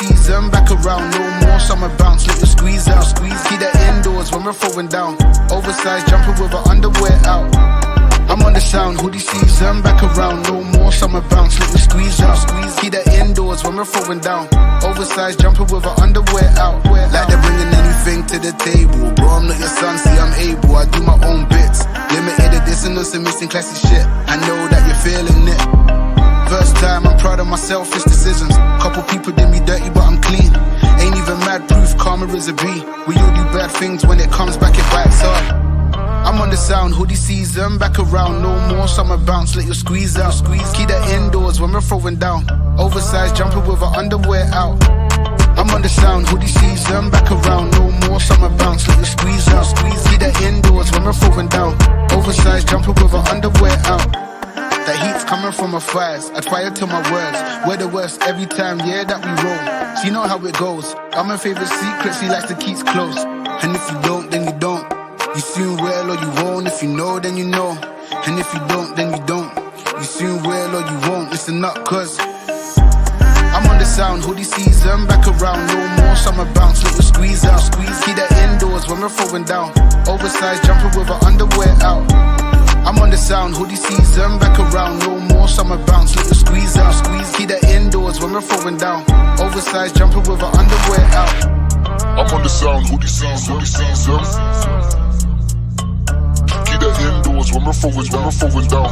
season back around. No more summer bounce, let you squeeze out. Keep that indoors when we're throwing down. Oversized jumper with her underwear out. I'm on the sound, hoodie season back around. No more summer bounce, let you squeeze out. Keep that indoors when we're throwing down. Oversized jumper with her underwear out. Like they're bringing anything to the table. Bro, I'm not your son, see I'm able. I do my own bits. Limited edition on some missing classic shit. I know that you're feeling it. First time, I'm proud of my selfish decisions. Couple people did me dirty, but I'm clean. Ain't even mad proof, karma is a B. We all do bad things, when it comes back it bites hard. I'm on the sound, hoodie season back around. No more summer bounce, let you squeeze out. Keep that indoors when we're throwing down. Oversized jumper with her underwear out. I'm on the sound, hoodie season back around. No more summer bounce, let you squeeze out. Keep that indoors when we're throwing down. Oversized jumper with her underwear out. That heat's coming from her thighs. I try to tell my words. We're the worst every time, yeah, that we roll. She know how it goes. I'm her favorite secret, she likes to keep close. And if you don't, then you don't. You soon will or you won't. If you know, then you know. And if you don't, then you don't. You soon will or you won't. Listen up, cause I'm on the sound, hoodie season back around. No more summer bounce, let you squeeze out. Keep that indoors when we're throwing down. Oversized jumper with her underwear out. I'm on the sound, hoodie season back around. No more summer bounce, let you squeeze out. Keep that indoors when we're throwing down. Oversized jumper with her underwear out. I'm on the sound, hoodie season. Keep that indoors when we're throwing down.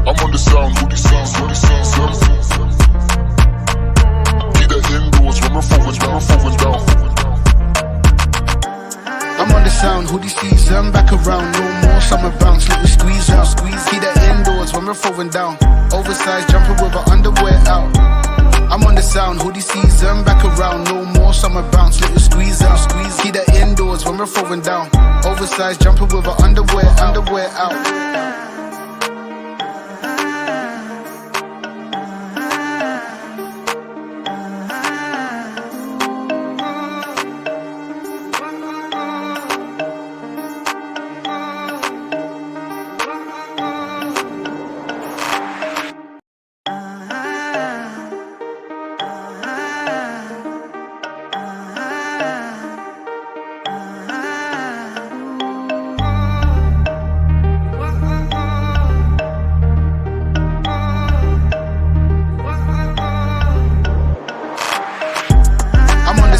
I'm on the sound, hoodie season. Keep that indoors when we're throwing down. I'm on the sound, hoodie season back around. No more summer bounce, let you squeeze out. Keep that indoors when we're throwing down. Oversized jumper with her underwear out. I'm on the sound, hoodie season back around. No more summer bounce, let you squeeze out. Keep that indoors when we're throwing down. Oversized jumper with her underwear out.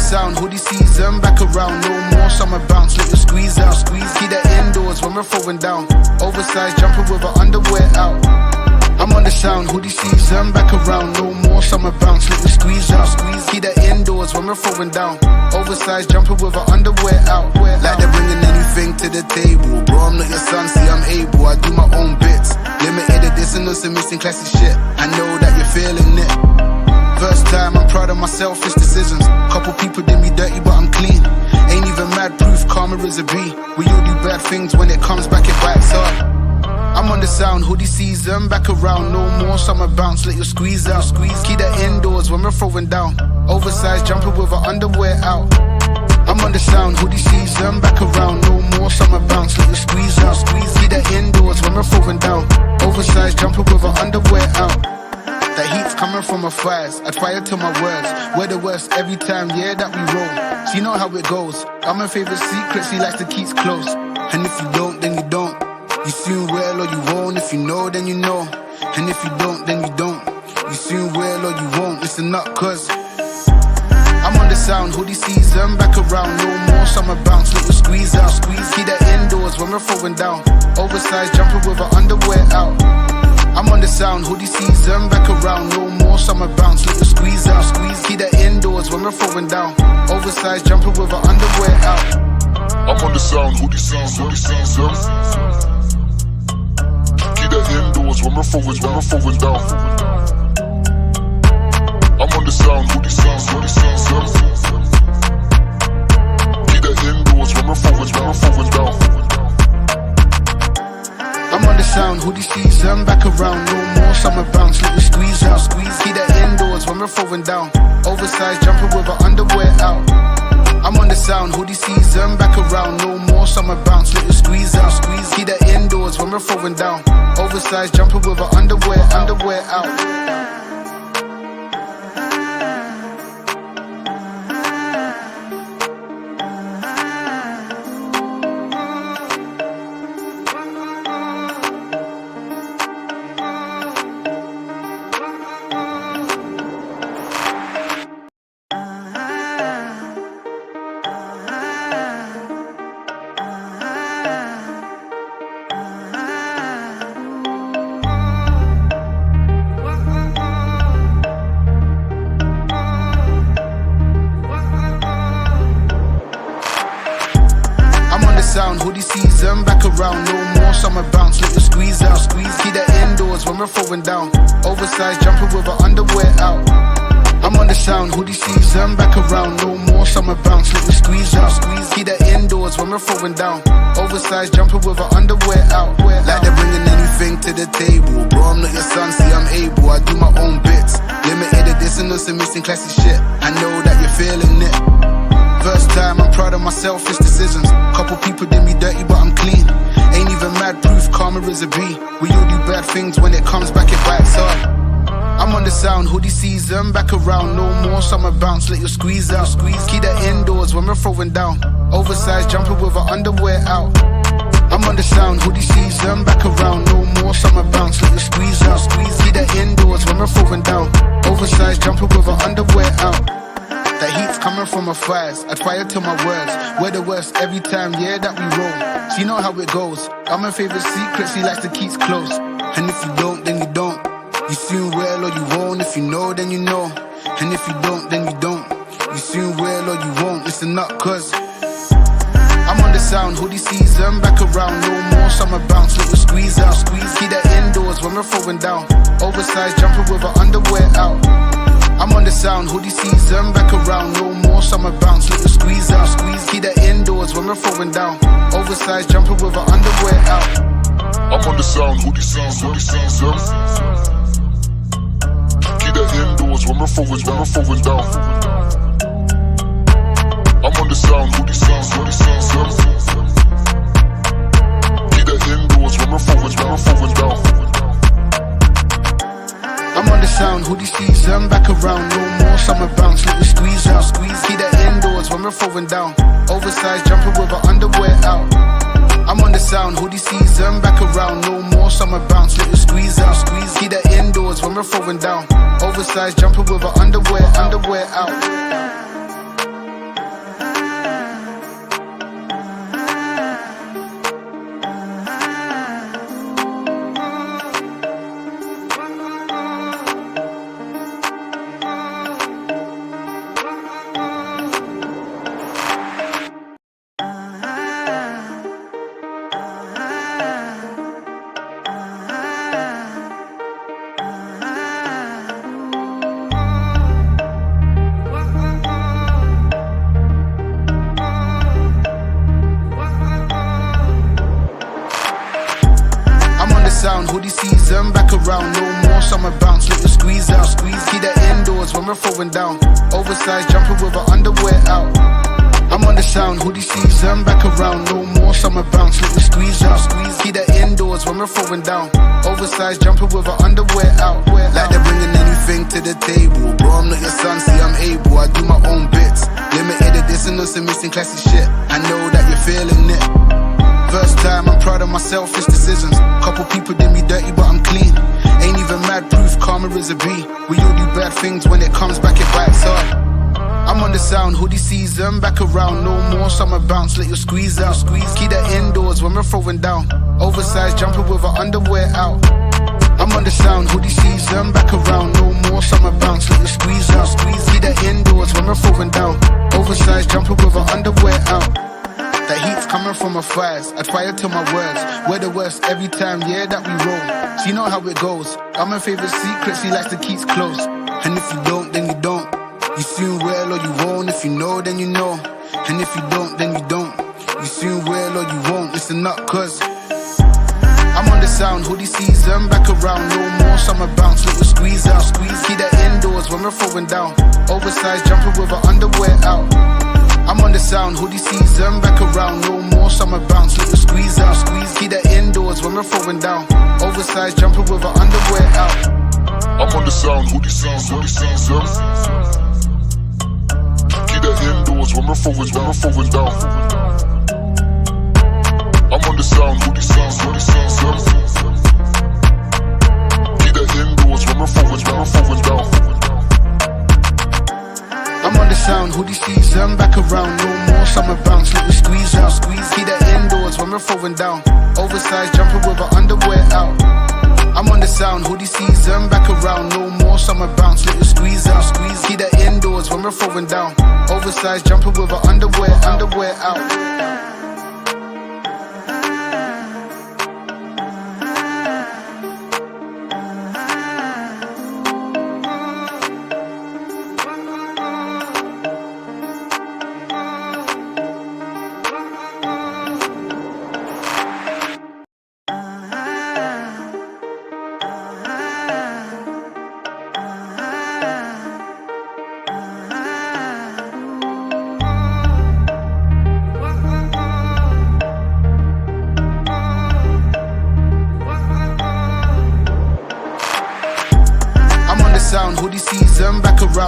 Sound, hoodie season back around. No more summer bounce, let you squeeze out. Keep that indoors when we're throwing down. Oversized jumper with her underwear out. I'm on the sound, hoodie season back around. No more summer bounce, let you squeeze out. Keep that indoors when we're throwing down. Oversized jumper with her underwear out. Like they're bringing anything to the table. Bro, I'm not your son, see I'm able. I do my own bits. Limited edition on some missing classic shit. I know that you're feeling it. First time, I'm proud of my selfish decisions. Couple people did me dirty, but I'm clean. Ain't even mad proof, karma is a B. We all do bad things, when it comes back it bites hard. I'm on the sound, hoodie season back around. No more summer bounce, let you squeeze out. Keep that indoors when we're throwing down. Oversized jumper with her underwear out. I'm on the sound, hoodie season back around. No more summer bounce, let you squeeze out. Keep that indoors when we're throwing down. Oversized jumper with her underwear out. That heat's coming from her thighs. I try to tell my words. We're the worst every time, yeah, that we roll. She know how it goes. I'm her favorite secret, she likes to keep close. And if you don't, then you don't. You soon will or you won't. If you know, then you know. And if you don't, then you don't. You soon will or you won't. Listen up, cause I'm on the sound, hoodie season back around. No more summer bounce, let you squeeze out. Keep that indoors when we're throwing down. Oversized jumper with her underwear out. I'm on the sound, hoodie season back around. No more summer bounce, let you squeeze out. Keep that indoors when we're throwing down. Oversized jumper with her underwear out. I'm on the sound, hoodie season. Keep that indoors when we're throwing down. I'm on the sound, hoodie season. Keep that indoors when we're throwing down. I'm on the sound, hoodie season back around. No more summer bounce, let you squeeze out. Keep that indoors when we're throwing down. Oversized jumper with her underwear out. I'm on the sound, hoodie season back around. No more summer bounce, let you squeeze out. Keep that indoors when we're throwing down. Oversized jumper with her underwear out. sound, hoodie season, back around, no more summer bounce, let you squeeze out, squeeze. Keep that indoors when we're throwing down. Oversized jumper with our underwear out. I'm on the sound, hoodie season, back around, no more summer bounce, let you squeeze out, squeeze. Keep that indoors when we're throwing down. Oversized jumper with our underwear out. Like they're bringing anything to the table. Bro, I'm not your son, see I'm able, I do my own bits. Limited edition and some missing classic shit. I know that you're feeling it. First time, I'm proud of my selfish decisions. Couple people did me dirty, but I'm clean. Ain't even mad proof, karma is a B. We all do bad things, when it comes back it bites hard. I'm on the sound, hoodie season, back around, no more summer bounce, let you squeeze out, squeeze. Keep that indoors when we're throwing down. Oversized jumper with our underwear out. I'm on the sound, hoodie season, back around, no more summer bounce, let you squeeze out, squeeze. Keep that indoors when we're throwing down. Oversized jumper with our underwear out. That heat's coming from my thighs, I'd fire to my words. We're the worst every time, yeah, that we roll. So you know how it goes, I'm my favorite secrets, he likes to keep close. And if you don't, then you don't. You soon will or you won't, if you know, then you know. And if you don't, then you don't. You soon will or you won't, listen up, cause I'm on the sound, hoodie season, back around, no more summer bounce, let you squeeze out, squeeze. Keep that indoors when we're throwing down. Oversized jumper with our underwear out. I'm on the sound, hoodie season, back around, no more summer bounce, let you squeeze out, squeeze. Keep that indoors when we're throwing down. Oversized jumper with our underwear out. I'm on the sound, hoodie season, hoodie season. Keep that indoors when we're throwing down. I'm on the sound, hoodie season, hoodie season. Keep that indoors when we're throwing down. I'm on the sound, hoodie season, back around, no more summer bounce, let you squeeze out, squeeze. Keep that indoors when we're throwing down. Oversized jumper with our underwear out. I'm on the sound, hoodie season, back around, no more summer bounce, let you squeeze out, squeeze. Keep that indoors when we're throwing down. Oversized jumper with our underwear out. Sound, hoodie season, back around, no more summer bounce, let you squeeze out, squeeze. Keep that indoors when we're throwing down. Oversized jumper with our underwear out. I'm on the sound, hoodie season, back around, no more summer bounce, let you squeeze out, squeeze. Keep that indoors when we're throwing down. Oversized jumper with our underwear out. Like they're bringing anything to the table. Bro, I'm not your son, see I'm able, I do my own bits. Limited edition and some missing classic shit. I know that you're feeling it. First time, I'm proud of my selfish decisions. Couple people did me dirty, but I'm clean. Ain't even mad proof, karma is a B. We all do bad things, when it comes back it bites hard. I'm on the sound, hoodie season, back around, no more summer bounce, let you squeeze out, squeeze. Keep that indoors when we're throwing down. Oversized jumper with our underwear out. I'm on the sound, hoodie season, back around, no more summer bounce, let you squeeze out, squeeze. Keep that indoors when we're throwing down. Oversized jumper with our underwear out. That heat's coming from my thighs, I'd fire to my words. We're the worst every time, yeah, that we roll. So you know how it goes, I'm my favorite secrets, he likes to keep close. And if you don't, then you don't. You soon will or you won't, if you know, then you know. And if you don't, then you don't. You soon will or you won't, listen up, cause I'm on the sound, hoodie season, back around, no more summer bounce, let you squeeze out, squeeze. Keep that indoors when we're throwing down. Oversized jumper with our underwear out. I'm on the sound, hoodie season, back around, no more summer bounce, let you squeeze out, squeeze. Keep that indoors when we're throwing down. Oversized jumper with our underwear out. I'm on the sound, hoodie season, hoodie season. Keep that indoors when we're throwing down. I'm on the sound, hoodie season, hoodie season. Keep that indoors when we're throwing down. I'm on the sound, hoodie season, back around, no more summer bounce, let you squeeze out, squeeze. Keep that indoors when we're throwing down. Oversized jumper with our underwear out. I'm on the sound, hoodie season, back around, no more summer bounce, let you squeeze out, squeeze. Keep that indoors when we're throwing down. Oversized jumper with our underwear out.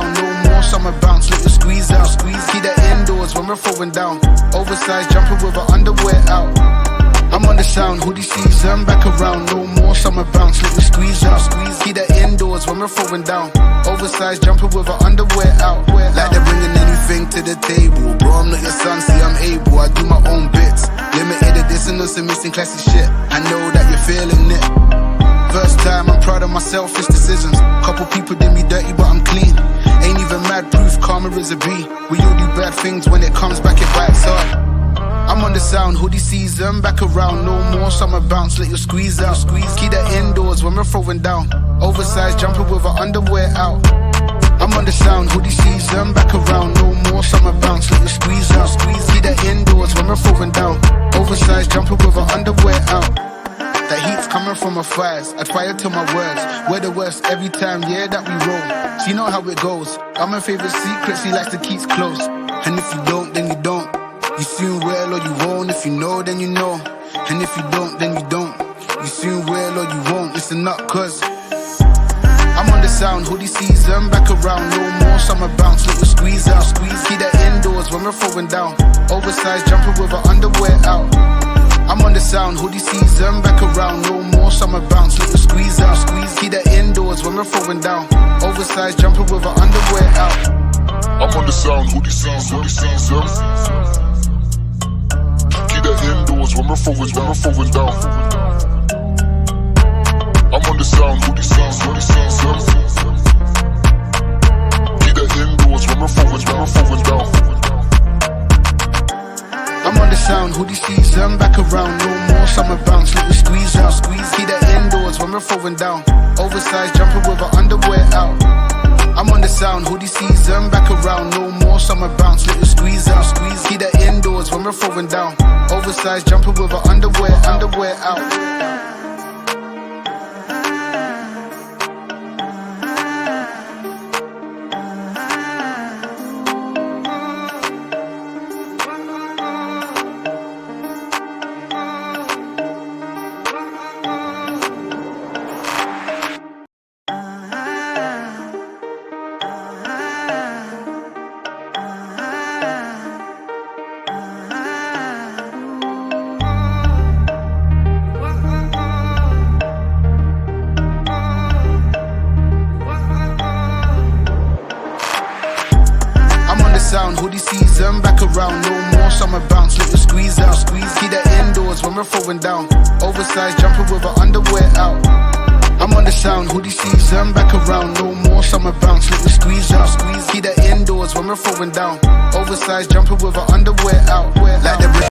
around, no more summer bounce, let you squeeze out. Keep that indoors when we're throwing down. Oversized jumper with her underwear out. I'm on the sound, hoodie season, back around. No more summer bounce, let me squeeze out. Keep that indoors when we're throwing down. Oversized jumper with her underwear out. Like they're bringing anything to the table. Bro, I'm not your son, see I'm able. I do my own bits. Limited edition, some missing classic shit. I know that you're feeling it. First time, I'm proud of my selfish decisions. Couple people did me dirty, but I'm clean. Ain't even mad proof, karma is a B. We all do bad things, when it comes back, it bites hard. I'm on the sound, hoodie season, back around. No more summer bounce, let you squeeze out. Keep that indoors when we're throwing down. Oversized jumper with her underwear out. I'm on the sound, hoodie season, back around. No more summer bounce, let you squeeze out. Keep that indoors when we're throwing down. Oversized jumper with her underwear out. That heat's coming from my thighs, I try to my words. We're the worst every time, yeah, that we roll. She know how it goes, I'm my favorite secret, she likes to keep close. And if you don't, then you don't. You soon will or you won't, if you know, then you know. And if you don't, then you don't. You soon will or you won't, listen up, cause I'm on the sound, hoodie season, back around. No more summer bounce, let you squeeze out. Keep that indoors when we're throwing down. Oversized jumper with her underwear out. I'm on the sound, hoodie season, back around. No more summer bounce, let you squeeze out. Keep that indoors when we're throwing down. Oversized jumper with her underwear out. I'm on the sound, hoodie season. Keep that indoors when we're throwing down. I'm on the sound, hoodie season. Keep that indoors when we're throwing down. I'm on the sound, hoodie season, back around. No more summer bounce, let you squeeze out. Keep that indoors when we're throwing down. Oversized jumper with her underwear out. I'm on the sound, hoodie season, back around. No more summer bounce, let you squeeze out. Keep that indoors when we're throwing down. Oversized jumper with her underwear out. Sound, hoodie season, back around. No more summer bounce, let you squeeze out. Keep that indoors when we're throwing down. Oversized jumper with her underwear out. I'm on the sound, hoodie season, back around. No more summer bounce, let you squeeze out. Keep that indoors when we're throwing down. Oversized jumper with her underwear out. Like the